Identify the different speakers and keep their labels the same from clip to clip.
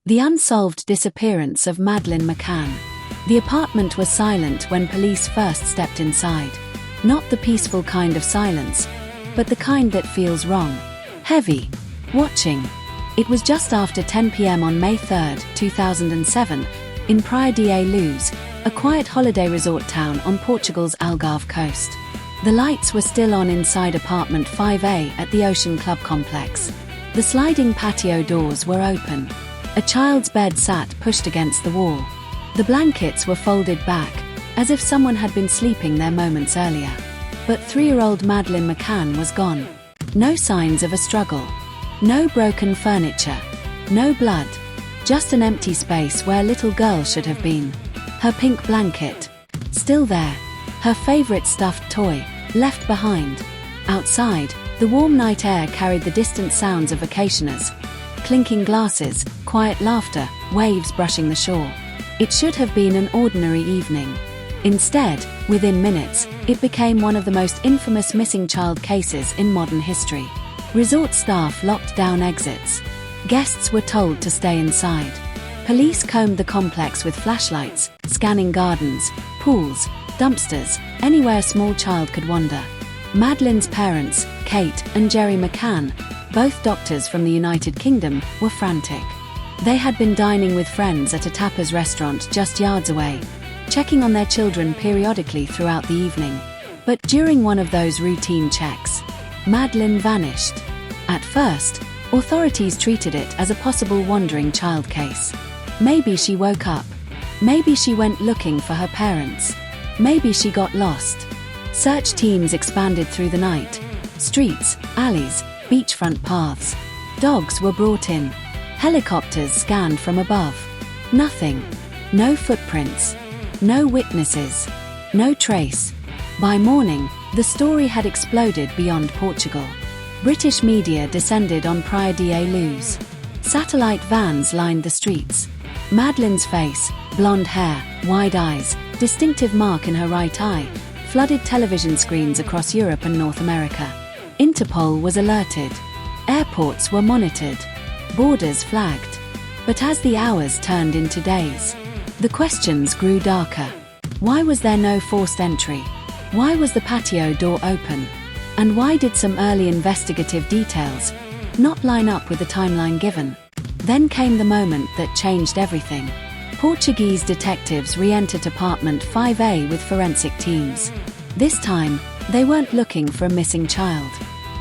Speaker 1: The Unsolved Disappearance of Madeleine McCann. The apartment was silent when police first stepped inside. Not the peaceful kind of silence, but the kind that feels wrong. Heavy. Watching. It was just after 10 p.m. on May 3, 2007, in Praia da Luz, a quiet holiday resort town on Portugal's Algarve coast. The lights were still on inside apartment 5A at the Ocean Club complex. The sliding patio doors were open. A child's bed sat pushed against the wall. The blankets were folded back, as if someone had been sleeping there moments earlier. But 3-year-old Madeleine McCann was gone. No signs of a struggle. No broken furniture. No blood. Just an empty space where a little girl should have been. Her pink blanket. Still there. Her favorite stuffed toy. Left behind. Outside, the warm night air carried the distant sounds of vacationers. Clinking glasses, quiet laughter, waves brushing the shore. It should have been an ordinary evening. Instead, within minutes, it became one of the most infamous missing child cases in modern history. Resort staff locked down exits. Guests were told to stay inside. Police combed the complex with flashlights, scanning gardens, pools, dumpsters, anywhere a small child could wander. Madeleine's parents, Kate and Jerry McCann, both doctors from the United Kingdom, were frantic. They had been dining with friends at a tapas restaurant just yards away, checking on their children periodically throughout the evening. But during one of those routine checks, Madeleine vanished. At first, authorities treated it as a possible wandering child case. Maybe she woke up. Maybe she went looking for her parents. Maybe she got lost. Search teams expanded through the night. Streets, alleys, beachfront paths. Dogs were brought in. Helicopters scanned from above. Nothing. No footprints. No witnesses. No trace. By morning, the story had exploded beyond Portugal. British media descended on Praia da Luz. Satellite vans lined the streets. Madeleine's face, blonde hair, wide eyes, distinctive mark in her right eye, flooded television screens across Europe and North America. Interpol was alerted. Airports were monitored. Borders flagged. But as the hours turned into days, the questions grew darker. Why was there no forced entry? Why was the patio door open? And why did some early investigative details not line up with the timeline given? Then came the moment that changed everything. Portuguese detectives re-entered apartment 5A with forensic teams. This time, they weren't looking for a missing child.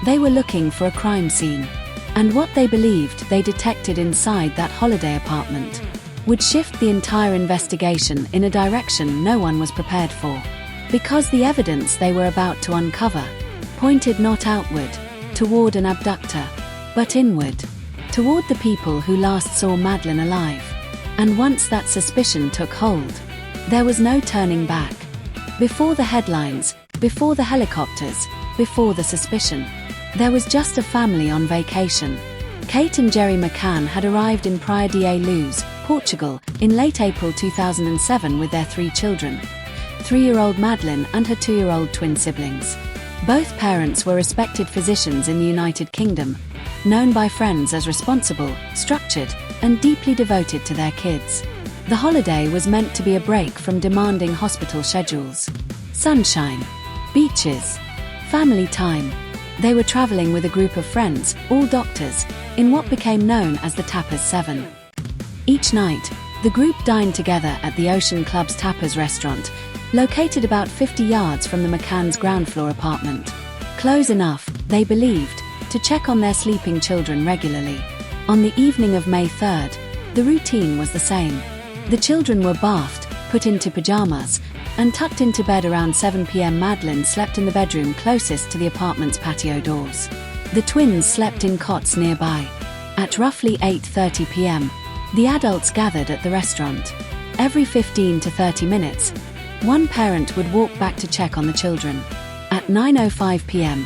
Speaker 1: They were looking for a crime scene. And what they believed they detected inside that holiday apartment would shift the entire investigation in a direction no one was prepared for. Because the evidence they were about to uncover pointed not outward, toward an abductor, but inward, toward the people who last saw Madeleine alive. And once that suspicion took hold, there was no turning back. Before the headlines, before the helicopters, before the suspicion, there was just a family on vacation. Kate and Jerry McCann had arrived in Praia da Luz, Portugal, in late April 2007 with their 3 children. 3-year-old Madeleine and her 2-year-old twin siblings. Both parents were respected physicians in the United Kingdom, known by friends as responsible, structured, and deeply devoted to their kids. The holiday was meant to be a break from demanding hospital schedules. Sunshine. Beaches. Family time. They were traveling with a group of friends, all doctors, in what became known as the Tapas 7. Each night, the group dined together at the Ocean Club's Tapas restaurant, located about 50 yards from the McCann's ground floor apartment. Close enough, they believed, to check on their sleeping children regularly. On the evening of May 3rd, the routine was the same. The children were bathed, put into pajamas, and tucked into bed around 7 p.m. Madeleine slept in the bedroom closest to the apartment's patio doors. The twins slept in cots nearby. At roughly 8:30 p.m., the adults gathered at the restaurant. Every 15 to 30 minutes, one parent would walk back to check on the children. At 9:05 p.m.,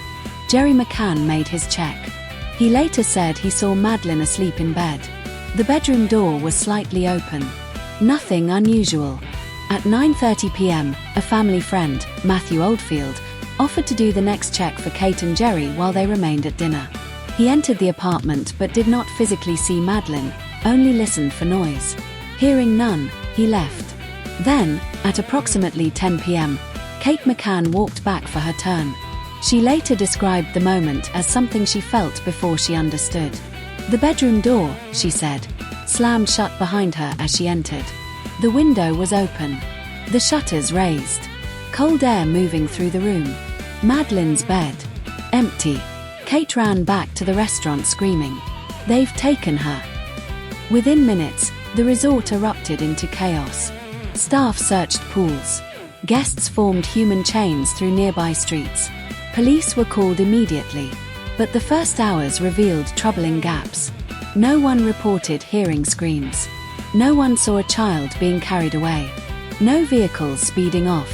Speaker 1: Jerry McCann made his check. He later said he saw Madeleine asleep in bed. The bedroom door was slightly open. Nothing unusual. At 9:30 p.m., a family friend, Matthew Oldfield, offered to do the next check for Kate and Jerry while they remained at dinner. He entered the apartment but did not physically see Madeleine, only listened for noise. Hearing none, he left. Then, at approximately 10 p.m., Kate McCann walked back for her turn. She later described the moment as something she felt before she understood. The bedroom door, she said, slammed shut behind her as she entered. The window was open. The shutters raised. Cold air moving through the room. Madeleine's bed. Empty. Kate ran back to the restaurant screaming, "They've taken her." Within minutes, the resort erupted into chaos. Staff searched pools. Guests formed human chains through nearby streets. Police were called immediately, but the first hours revealed troubling gaps. No one reported hearing screams. No one saw a child being carried away. No vehicles speeding off.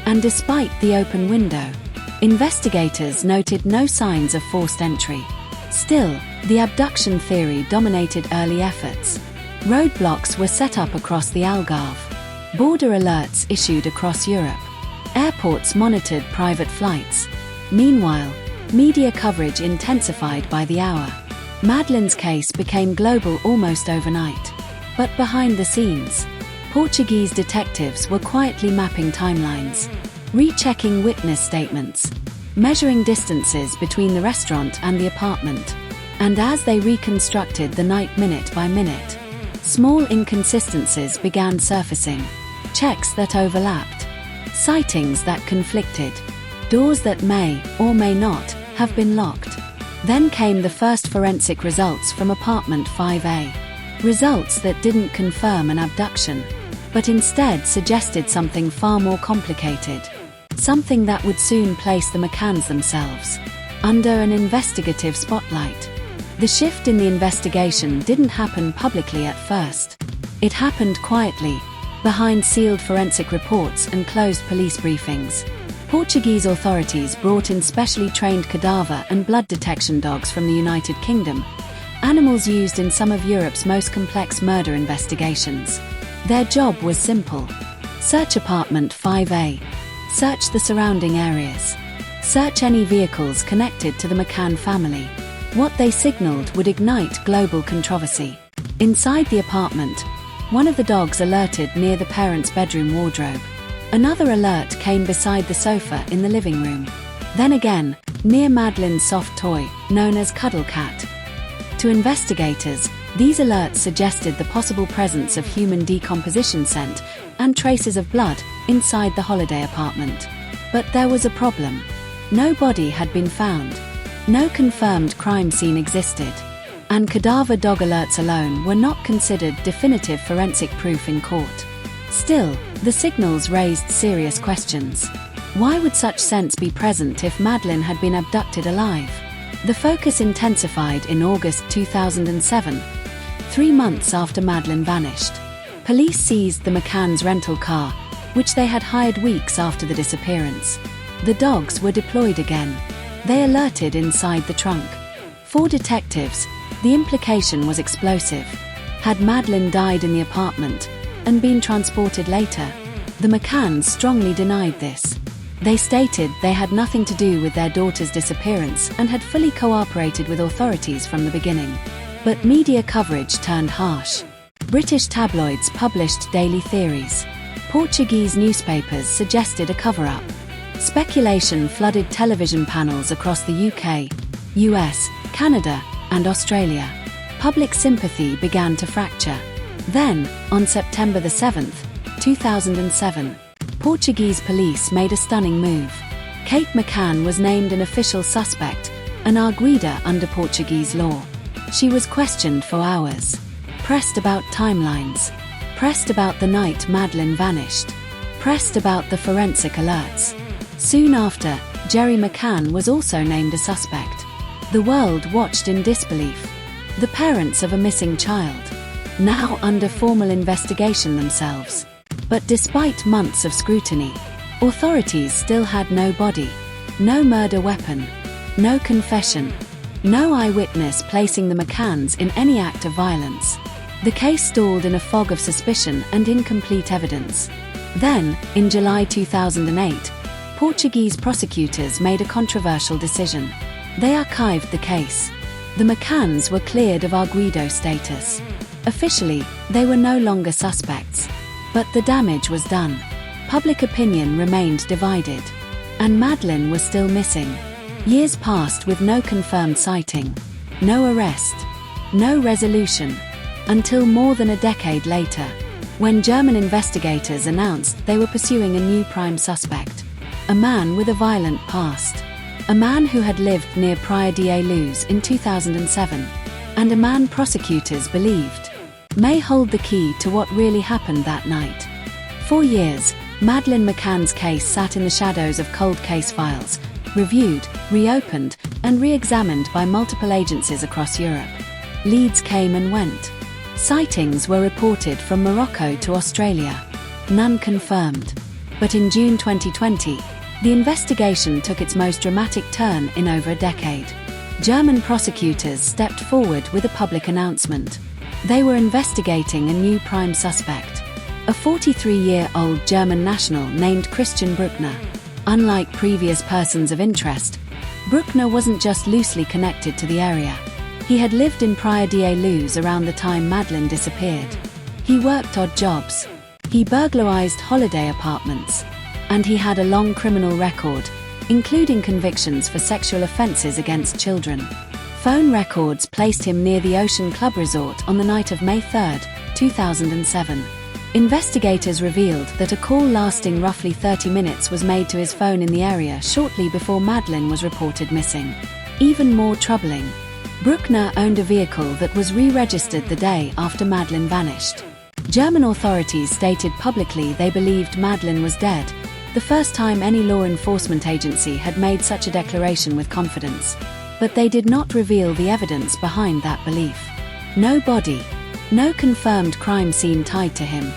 Speaker 1: And despite the open window, investigators noted no signs of forced entry. Still, the abduction theory dominated early efforts. Roadblocks were set up across the Algarve. Border alerts issued across Europe. Airports monitored private flights. Meanwhile, media coverage intensified by the hour. Madeleine's case became global almost overnight. But behind the scenes, Portuguese detectives were quietly mapping timelines, rechecking witness statements, measuring distances between the restaurant and the apartment. And as they reconstructed the night minute by minute, small inconsistencies began surfacing. Checks that overlapped. Sightings that conflicted. Doors that may, or may not, have been locked. Then came the first forensic results from apartment 5A. Results that didn't confirm an abduction, but instead suggested something far more complicated. Something that would soon place the McCanns themselves under an investigative spotlight. The shift in the investigation didn't happen publicly at first. It happened quietly, behind sealed forensic reports and closed police briefings. Portuguese authorities brought in specially trained cadaver and blood detection dogs from the United Kingdom, animals used in some of Europe's most complex murder investigations. Their job was simple. Search apartment 5A. Search the surrounding areas. Search any vehicles connected to the McCann family. What they signaled would ignite global controversy. Inside the apartment, one of the dogs alerted near the parents' bedroom wardrobe. Another alert came beside the sofa in the living room. Then again, near Madeleine's soft toy, known as Cuddle Cat. To investigators, these alerts suggested the possible presence of human decomposition scent and traces of blood inside the holiday apartment. But there was a problem. No body had been found. No confirmed crime scene existed. And cadaver dog alerts alone were not considered definitive forensic proof in court. Still, the signals raised serious questions. Why would such scents be present if Madeleine had been abducted alive? The focus intensified in August 2007, 3 months after Madeleine vanished. Police seized the McCanns' rental car, which they had hired weeks after the disappearance. The dogs were deployed again. They alerted inside the trunk. For detectives, the implication was explosive. Had Madeleine died in the apartment and been transported later? The McCanns strongly denied this. They stated they had nothing to do with their daughter's disappearance and had fully cooperated with authorities from the beginning. But media coverage turned harsh. British tabloids published daily theories. Portuguese newspapers suggested a cover-up. Speculation flooded television panels across the UK, US, Canada, and Australia. Public sympathy began to fracture. Then, on September the 7th, 2007, Portuguese police made a stunning move. Kate McCann was named an official suspect, an arguida under Portuguese law. She was questioned for hours. Pressed about timelines. Pressed about the night Madeleine vanished. Pressed about the forensic alerts. Soon after, Gerry McCann was also named a suspect. The world watched in disbelief. The parents of a missing child, now under formal investigation themselves. But despite months of scrutiny, authorities still had no body, no murder weapon, no confession, no eyewitness placing the McCanns in any act of violence. The case stalled in a fog of suspicion and incomplete evidence. Then, in July 2008, Portuguese prosecutors made a controversial decision. They archived the case. The McCanns were cleared of arguido status. Officially, they were no longer suspects. But the damage was done. Public opinion remained divided. And Madeleine was still missing. Years passed with no confirmed sighting. No arrest. No resolution. Until more than a decade later, when German investigators announced they were pursuing a new prime suspect. A man with a violent past. A man who had lived near Praia da Luz in 2007. And a man prosecutors believed may hold the key to what really happened that night. For years, Madeleine McCann's case sat in the shadows of cold case files, reviewed, reopened, and re-examined by multiple agencies across Europe. Leads came and went. Sightings were reported from Morocco to Australia. None confirmed. But in June 2020, the investigation took its most dramatic turn in over a decade. German prosecutors stepped forward with a public announcement. They were investigating a new prime suspect. A 43-year-old German national named Christian Bruckner. Unlike previous persons of interest, Bruckner wasn't just loosely connected to the area. He had lived in Praia da Luz around the time Madeleine disappeared. He worked odd jobs. He burglarized holiday apartments. And he had a long criminal record, including convictions for sexual offenses against children. Phone records placed him near the Ocean Club Resort on the night of May 3, 2007. Investigators revealed that a call lasting roughly 30 minutes was made to his phone in the area shortly before Madeleine was reported missing. Even more troubling, Bruckner owned a vehicle that was re-registered the day after Madeleine vanished. German authorities stated publicly they believed Madeleine was dead, the first time any law enforcement agency had made such a declaration with confidence. But they did not reveal the evidence behind that belief. No body. No confirmed crime scene tied to him.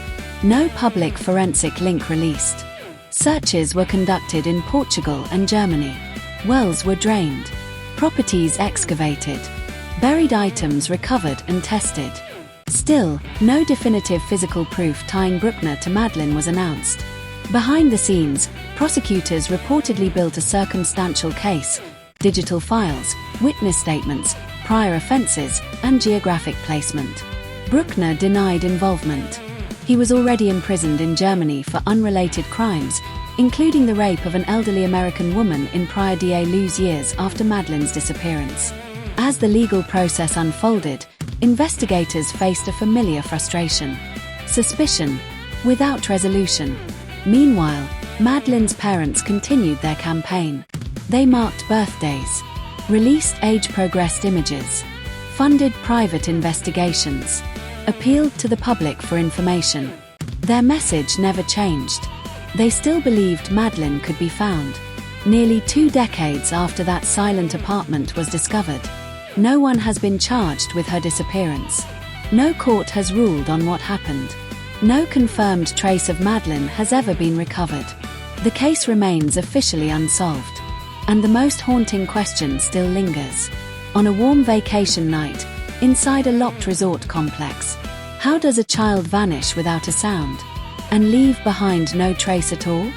Speaker 1: No public forensic link released. Searches were conducted in Portugal and Germany. Wells were drained. Properties excavated. Buried items recovered and tested. Still, no definitive physical proof tying Bruckner to Madeleine was announced. Behind the scenes, prosecutors reportedly built a circumstantial case, digital files, witness statements, prior offenses, and geographic placement. Bruckner denied involvement. He was already imprisoned in Germany for unrelated crimes, including the rape of an elderly American woman in Praia da Luz years after Madeleine's disappearance. As the legal process unfolded, investigators faced a familiar frustration. Suspicion, without resolution. Meanwhile, Madeleine's parents continued their campaign. They marked birthdays, released age-progressed images, funded private investigations, appealed to the public for information. Their message never changed. They still believed Madeleine could be found. Nearly 2 decades after that silent apartment was discovered, no one has been charged with her disappearance. No court has ruled on what happened. No confirmed trace of Madeleine has ever been recovered. The case remains officially unsolved. And the most haunting question still lingers. On a warm vacation night, inside a locked resort complex, how does a child vanish without a sound? And leave behind no trace at all?